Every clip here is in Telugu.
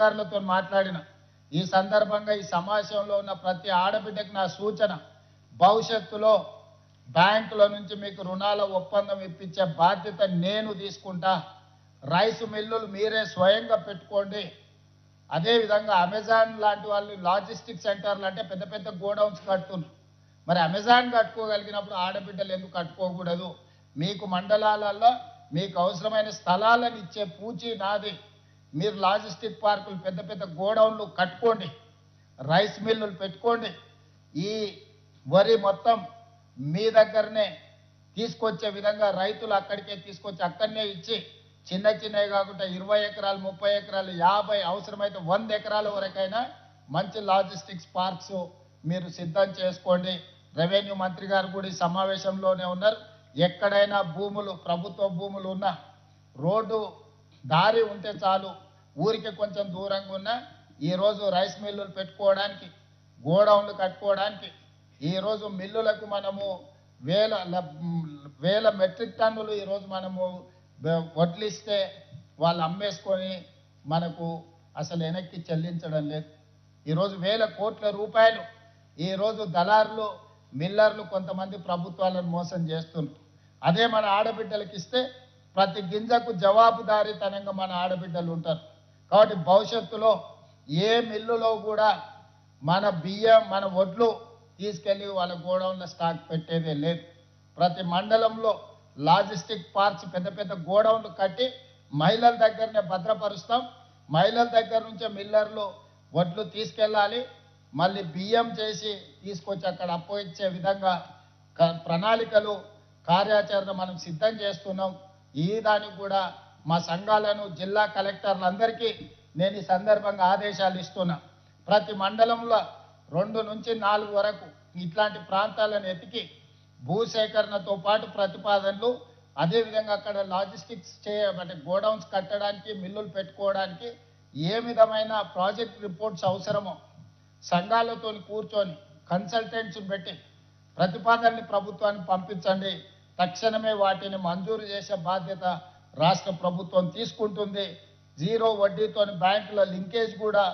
అధికారులతో మాట్లాడిన ఈ సందర్భంగా ఈ సమావేశంలో ఉన్న ప్రతి ఆడబిడ్డకు నా సూచన, భవిష్యత్తులో బ్యాంకుల నుంచి మీకు రుణాల ఒప్పందం ఇప్పించే బాధ్యత నేను తీసుకుంటా. రైస్ మిల్లులు మీరే స్వయంగా పెట్టుకోండి. అదేవిధంగా అమెజాన్ లాంటి వాళ్ళు లాజిస్టిక్ సెంటర్లు అంటే పెద్ద పెద్ద గోడౌన్స్ కడుతున్నారు. మరి అమెజాన్ కట్టుకోగలిగినప్పుడు ఆడబిడ్డలు ఎందుకు కట్టుకోకూడదు? మీకు మండలాలలో మీకు అవసరమైన స్థలాలను ఇచ్చే పూచి నాది. మీరు లాజిస్టిక్ పార్కులు పెద్ద పెద్ద గోడౌన్లు కట్టుకోండి, రైస్ మిల్లులు పెట్టుకోండి. ఈ వరి మొత్తం మీ దగ్గరనే తీసుకొచ్చే విధంగా రైతులు అక్కడికే తీసుకొచ్చి అక్కడనే ఇచ్చి చిన్న చిన్నవి కాకుండా 20 ఎకరాలు 30 ఎకరాలు 50 అవసరమైతే 100 ఎకరాల వరకైనా మంచి లాజిస్టిక్స్ పార్క్స్ మీరు సిద్ధం చేసుకోండి. రెవెన్యూ మంత్రి గారు కూడా ఈ సమావేశంలోనే ఉన్నారు. ఎక్కడైనా భూములు ప్రభుత్వ భూములు ఉన్నా రోడ్డు దారి ఉంటే చాలు, ఊరికి కొంచెం దూరంగా ఉన్న ఈరోజు రైస్ మిల్లులు పెట్టుకోవడానికి, గోడౌన్లు కట్టుకోవడానికి, ఈరోజు మిల్లులకు మనము వేల మెట్రిక్ టన్నులు ఈరోజు మనము వడ్లిస్తే వాళ్ళు అమ్మేసుకొని మనకు అసలు వెనక్కి చెల్లించడం లేదు. ఈరోజు వేల కోట్ల రూపాయలు ఈరోజు దళారులు మిల్లర్లు కొంతమంది ప్రభుత్వాలను మోసం చేస్తున్నారు. అదే మన ఆడబిడ్డలకు ఇస్తే ప్రతి గింజకు జవాబుదారీతనంగా మన ఆడబిడ్డలు ఉంటారు. కాబట్టి భవిష్యత్తులో ఏ మిల్లులో కూడా మన బియ్యం మన వడ్లు తీసుకెళ్ళి వాళ్ళ గోడౌన్ల స్టాక్ పెట్టేదే లేదు. ప్రతి మండలంలో లాజిస్టిక్ పార్క్స్ పెద్ద పెద్ద గోడౌన్లు కట్టి మహిళల దగ్గరనే భద్రపరుస్తాం. మహిళల దగ్గర నుంచే మిల్లర్లు వడ్లు తీసుకెళ్ళాలి, మళ్ళీ బియ్యం చేసి తీసుకొచ్చి అక్కడ అప్పగించే విధంగా ప్రణాళికలు కార్యాచరణ మనం సిద్ధం చేస్తున్నాం. ఈ దానికి కూడా మా సంఘాలను జిల్లా కలెక్టర్లందరికీ నేను ఈ సందర్భంగా ఆదేశాలు ఇస్తున్నా. ప్రతి మండలంలో 2 నుంచి 4 వరకు ఇట్లాంటి ప్రాంతాలను ఎతికి భూసేకరణతో పాటు ప్రతిపాదనలు, అదేవిధంగా అక్కడ లాజిస్టిక్స్ అంటే గోడౌన్స్ కట్టడానికి మిల్లులు పెట్టుకోవడానికి ఏ విధమైన ప్రాజెక్ట్ రిపోర్ట్స్ అవసరమో సంఘాలతో కూర్చొని కన్సల్టెంట్స్ పెట్టి ప్రతిపాదనని ప్రభుత్వానికి పంపించండి. తక్షణమే వాటిని మంజూరు చేసే బాధ్యత రాష్ట్ర ప్రభుత్వం తీసుకుంటుంది. 0 వడ్డీతో బ్యాంకుల లింకేజ్ కూడా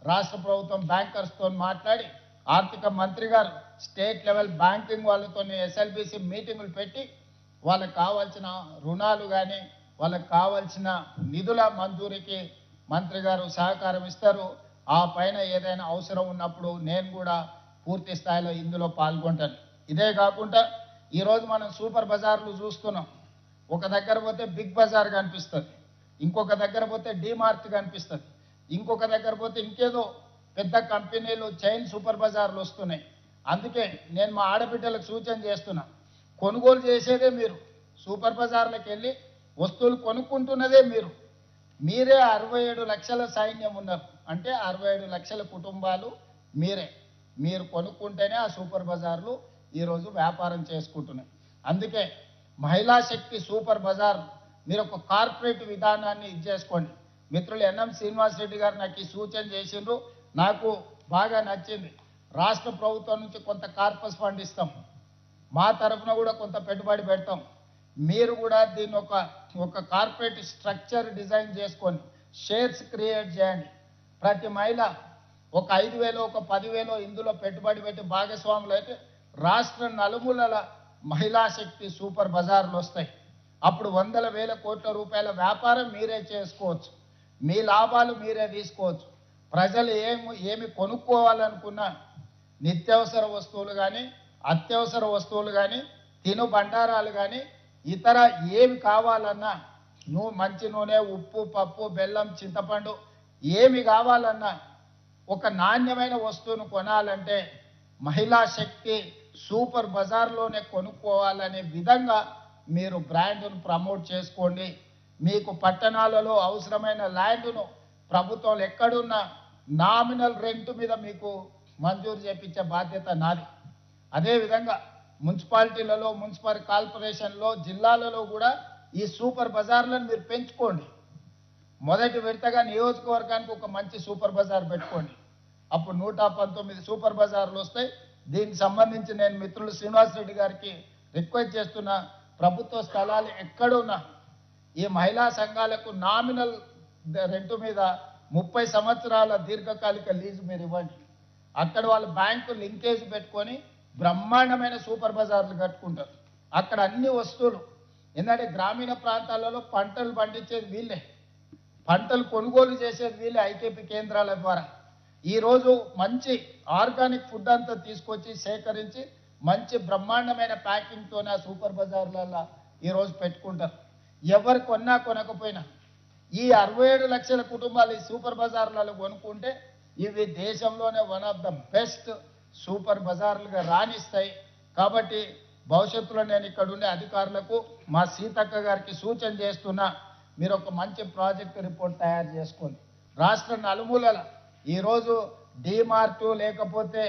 రాష్ట్ర ప్రభుత్వం బ్యాంకర్స్తో మాట్లాడి ఆర్థిక మంత్రి గారు స్టేట్ లెవెల్ బ్యాంకింగ్ వాళ్ళతో ఎస్ఎల్బిసి మీటింగులు పెట్టి వాళ్ళకి కావాల్సిన రుణాలు కానీ వాళ్ళకి కావాల్సిన నిధుల మంజూరీకి మంత్రి గారు సహకారం ఇస్తారు. ఆ పైన ఏదైనా అవసరం ఉన్నప్పుడు నేను కూడా పూర్తి స్థాయిలో ఇందులో పాల్గొంటాను. ఇదే కాకుండా ఈరోజు మనం సూపర్ బజార్లు చూస్తున్నాం. ఒక దగ్గర పోతే బిగ్ బజార్ కనిపిస్తుంది, ఇంకొక దగ్గర పోతే డీమార్ట్ కనిపిస్తుంది, ఇంకొక దగ్గర పోతే ఇంకేదో పెద్ద కంపెనీలు చైన్ సూపర్ బజార్లు వస్తున్నాయి. అందుకే నేను మా ఆడబిడ్డలకు సూచన చేస్తున్నా, కొనుగోలు చేసేదే మీరు, సూపర్ బజార్లకు వెళ్ళి వస్తువులు కొనుక్కుంటున్నదే మీరు. మీరే 67 లక్షల సైన్యం ఉన్నారు అంటే 67 లక్షల కుటుంబాలు మీరు కొనుక్కుంటేనే ఆ సూపర్ బజార్లు ఈరోజు వ్యాపారం చేసుకుంటున్నాయి. అందుకే మహిళా శక్తి సూపర్ బజార్ మీరు ఒక కార్పొరేట్ విధానాన్ని చేసుకోండి. మిత్రులు ఎన్ఎం శ్రీనివాస్ రెడ్డి గారు నాకు ఈ సూచన చేసిండ్రు, నాకు బాగా నచ్చింది. రాష్ట్ర ప్రభుత్వం నుంచి కొంత కార్పస్ ఫండ్ ఇస్తాం, మా తరఫున కూడా కొంత పెట్టుబడి పెడతాం. మీరు కూడా దీన్ని ఒక కార్పొరేట్ స్ట్రక్చర్ డిజైన్ చేసుకొని షేర్స్ క్రియేట్ చేయండి. ప్రతి మహిళ ఒక 5,000 ఒక 10,000 ఇందులో పెట్టుబడి పెట్టి భాగస్వాములు అయితే రాష్ట్ర నలుమూలల మహిళా శక్తి సూపర్ బజార్లు వస్తాయి. అప్పుడు వందల వేల కోట్ల రూపాయల వ్యాపారం మీరే చేసుకోవచ్చు, మీ లాభాలు మీరే తీసుకోవచ్చు. ప్రజలు ఏమి కొనుక్కోవాలనుకున్నా నిత్యావసర వస్తువులు కానీ అత్యవసర వస్తువులు కానీ తిను బండారాలు కానీ ఇతర ఏమి కావాలన్నా మంచి నూనె ఉప్పు పప్పు బెల్లం చింతపండు ఏమి కావాలన్నా ఒక నాణ్యమైన వస్తువును కొనాలంటే మహిళా శక్తి సూపర్ బజార్లోనే కొనుక్కోవాలనే విధంగా మీరు బ్రాండ్ను ప్రమోట్ చేసుకోండి. మీకు పట్టణాలలో అవసరమైన ల్యాండ్ను ప్రభుత్వాలు ఎక్కడున్నా నామినల్ రెంట్ మీద మీకు మంజూరు చేపించే బాధ్యత నాది. అదేవిధంగా మున్సిపాలిటీలలో మున్సిపల్ కార్పొరేషన్లో జిల్లాలలో కూడా ఈ సూపర్ బజార్లను మీరు పెంచుకోండి. మొదటి విడతగా నియోజకవర్గానికి ఒక మంచి సూపర్ బజార్ పెట్టుకోండి. అప్పుడు 119 సూపర్ బజార్లు వస్తాయి. దీనికి సంబంధించి నేను మిత్రులు శ్రీనివాస్ రెడ్డి గారికి రిక్వెస్ట్ చేస్తున్నా, ప్రభుత్వ స్థలాలు ఎక్కడున్నా ఈ మహిళా సంఘాలకు నామినల్ రెంట్ మీద 30 సంవత్సరాల దీర్ఘకాలిక లీజు మీరు ఇవ్వండి. అక్కడ వాళ్ళు బ్యాంకు లింకేజ్ పెట్టుకొని బ్రహ్మాండమైన సూపర్ బజార్లు కట్టుకుంటారు. అక్కడ అన్ని వస్తువులు, ఎందుకంటే గ్రామీణ ప్రాంతాలలో పంటలు పండించేది వీళ్ళే, పంటలు కొనుగోలు చేసేది వీళ్ళే ఐకేపీ కేంద్రాల ద్వారా. ఈరోజు మంచి ఆర్గానిక్ ఫుడ్ అంతా తీసుకొచ్చి సేకరించి మంచి బ్రహ్మాండమైన ప్యాకింగ్తోనే ఆ సూపర్ బజార్లలో ఈరోజు పెట్టుకుంటారు. ఎవరు కొన్నా కొనకపోయినా ఈ 67 లక్షల కుటుంబాలు ఈ సూపర్ బజార్లలో కొనుక్కుంటే ఇవి దేశంలోనే one of the best super బజార్లుగా రాణిస్తాయి. కాబట్టి భవిష్యత్తులో నేను ఇక్కడ ఉండే అధికారులకు మా సీతక్క గారికి సూచన చేస్తున్నా, మీరు ఒక మంచి ప్రాజెక్ట్ రిపోర్ట్ తయారు చేసుకోండి. రాష్ట్ర నలుమూలల ఈరోజు డిమార్ట్ లేకపోతే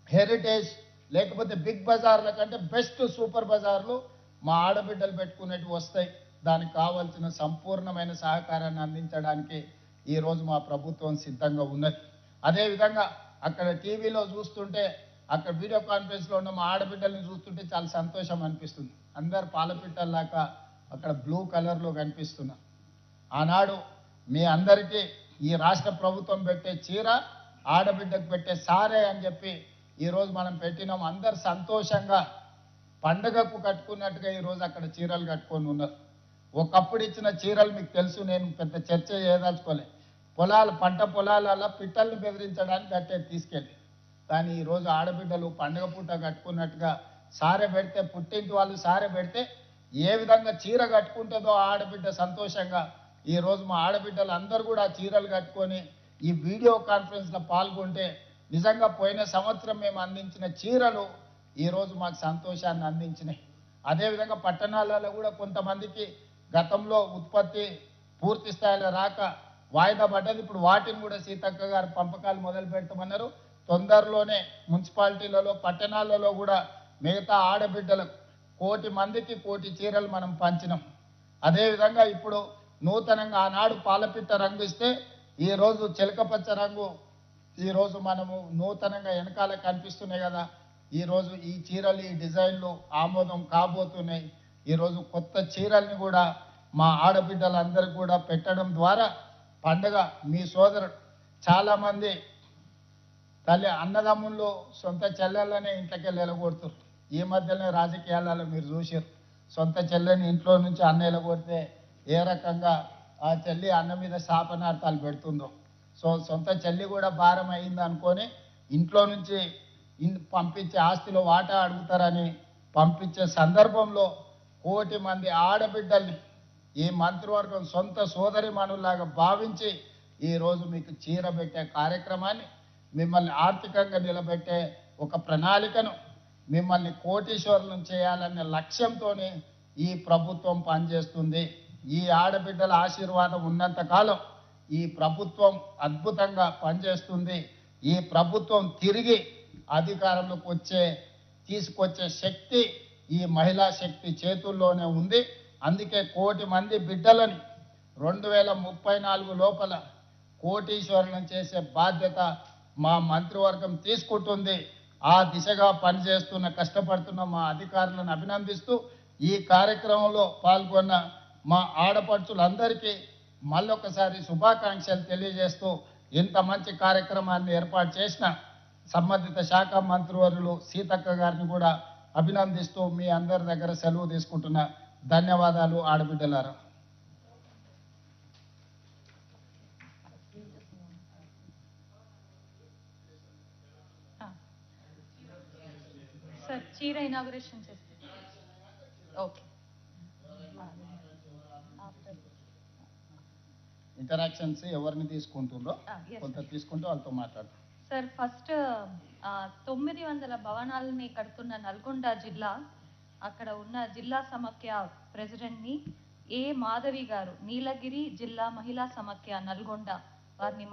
హెరిటేజ్ లేకపోతే బిగ్ బజార్ల కంటే బెస్ట్ సూపర్ బజార్లు మా ఆడబిడ్డలు పెట్టుకునేవి వస్తాయి. దానికి కావాల్సిన సంపూర్ణమైన సహకారాన్ని అందించడానికి ఈరోజు మా ప్రభుత్వం సిద్ధంగా ఉన్నది. అదేవిధంగా అక్కడ టీవీలో చూస్తుంటే, అక్కడ వీడియో కాన్ఫరెన్స్లో ఉన్న మా ఆడబిడ్డల్ని చూస్తుంటే చాలా సంతోషం అనిపిస్తుంది. అందరు పాలపిట్టల్లాగా అక్కడ బ్లూ కలర్లో కనిపిస్తున్నా. ఆనాడు మీ అందరికీ ఈ రాష్ట్ర ప్రభుత్వం పెట్టే చీర ఆడబిడ్డకు పెట్టే సారే అని చెప్పి ఈరోజు మనం పెట్టినాం. అందరు సంతోషంగా పండగకు కట్టుకున్నట్టుగా ఈరోజు అక్కడ చీరలు కట్టుకొని ఉన్నారు. ఒకప్పుడు ఇచ్చిన చీరలు మీకు తెలుసు, నేను పెద్ద చర్చ చేయదలుచుకోలే. పంట పొలాలలో పిట్టల్ని బెదిరించడానికి కట్టే తీసుకెళ్ళి, కానీ ఈరోజు ఆడబిడ్డలు పండగ పూట కట్టుకున్నట్టుగా సారె పెడితే, పుట్టింటి వాళ్ళు సారె పెడితే ఏ విధంగా చీర కట్టుకుంటుందో ఆడబిడ్డ సంతోషంగా ఈరోజు మా ఆడబిడ్డలు అందరూ కూడా చీరలు కట్టుకొని ఈ వీడియో కాన్ఫరెన్స్లో పాల్గొంటే నిజంగా పోయిన సంవత్సరం మేము అందించిన చీరలు ఈరోజు మాకు సంతోషాన్ని అందించినాయి. అదేవిధంగా పట్టణాలలో కూడా కొంతమందికి గతంలో ఉత్పత్తి పూర్తి స్థాయిలో రాక వాయిదా పడ్డది. ఇప్పుడు వాటిని కూడా సీతక్క గారు పంపకాలు మొదలు పెడతామన్నారు. తొందరలోనే మున్సిపాలిటీలలో పట్టణాలలో కూడా మిగతా ఆడబిడ్డలకు 1,00,00,000 మందికి 1,00,00,000 చీరలు మనం పంచినాం. అదేవిధంగా ఇప్పుడు నూతనంగా ఆనాడు పాలపిట్ట రంగు ఇస్తే ఈరోజు చిలకపచ్చ రంగు ఈరోజు మనము నూతనంగా వెనకాల కనిపిస్తున్నాయి కదా, ఈరోజు ఈ చీరలు ఈ డిజైన్లు ఆమోదం కాబోతున్నాయి. ఈరోజు కొత్త చీరల్ని కూడా మా ఆడబిడ్డలందరికీ కూడా పెట్టడం ద్వారా పండుగ మీ సోదరుడు చాలామంది తల్లి అన్నదమ్ముళ్ళు సొంత చెల్లెళ్ళనే ఇంట్లోకి వెళ్ళగొడుతారు. ఈ మధ్యనే రాజకీయాలలో మీరు చూసారు, సొంత చెల్లెని ఇంట్లో నుంచి అన్న వెళ్ళగొడితే ఏ రకంగా ఆ చెల్లి అన్న మీద శాపనార్థాలు పెడుతుందో. సో సొంత చెల్లి కూడా భారం అయింది అనుకొని ఇంట్లో నుంచి పంపించే ఆస్తిలో వాటా అడుగుతారని పంపించే సందర్భంలో 1,00,00,000 మంది ఆడబిడ్డల్ని ఈ మంత్రివర్గం సొంత సోదరిమణుల్లాగా భావించి ఈరోజు మీకు చీర పెట్టే కార్యక్రమాన్ని, మిమ్మల్ని ఆర్థికంగా నిలబెట్టే ఒక ప్రణాళికను, మిమ్మల్ని కోటీశ్వరులను చేయాలనే లక్ష్యంతోనే ఈ ప్రభుత్వం పనిచేస్తుంది. ఈ ఆడబిడ్డల ఆశీర్వాదం ఉన్నంత కాలం ఈ ప్రభుత్వం అద్భుతంగా పనిచేస్తుంది. ఈ ప్రభుత్వం తిరిగి అధికారంలోకి తీసుకొచ్చే శక్తి ఈ మహిళా శక్తి చేతుల్లోనే ఉంది. అందుకే 1,00,00,000 మంది బిడ్డలని 2034 లోపల కోటీశ్వరులను చేసే బాధ్యత మా మంత్రివర్గం తీసుకుంటుంది. ఆ దిశగా పనిచేస్తున్న కష్టపడుతున్న మా అధికారులను అభినందిస్తూ ఈ కార్యక్రమంలో పాల్గొన్న మా ఆడపడుచులందరికీ మళ్ళొకసారి శుభాకాంక్షలు తెలియజేస్తూ ఇంత మంచి కార్యక్రమాన్ని ఏర్పాటు చేసిన సంబంధిత శాఖ మంత్రివర్యులు సీతక్క గారిని కూడా అభినందిస్తూ మీ అందరి దగ్గర సెలవు తీసుకుంటున్నా. ధన్యవాదాలు ఆడబిడ్డలారా. సార్ చీర ఇనాగరేషన్ చేస్తే ఓకే. ఇంటరాక్షన్స్ ఎవరిని తీసుకుంటుందో కొంత తీసుకుంటూ వాళ్ళతో మాట్లాడతాం. సార్ ఫస్ట్ 900 భవనాలని కడుతున్న నల్గొండ జిల్లా, అక్కడ ఉన్న జిల్లా సమాఖ్య ప్రెసిడెంట్ని ఏ మాధవి గారు, నీలగిరి జిల్లా మహిళా సమాఖ్య నల్గొండ వారిని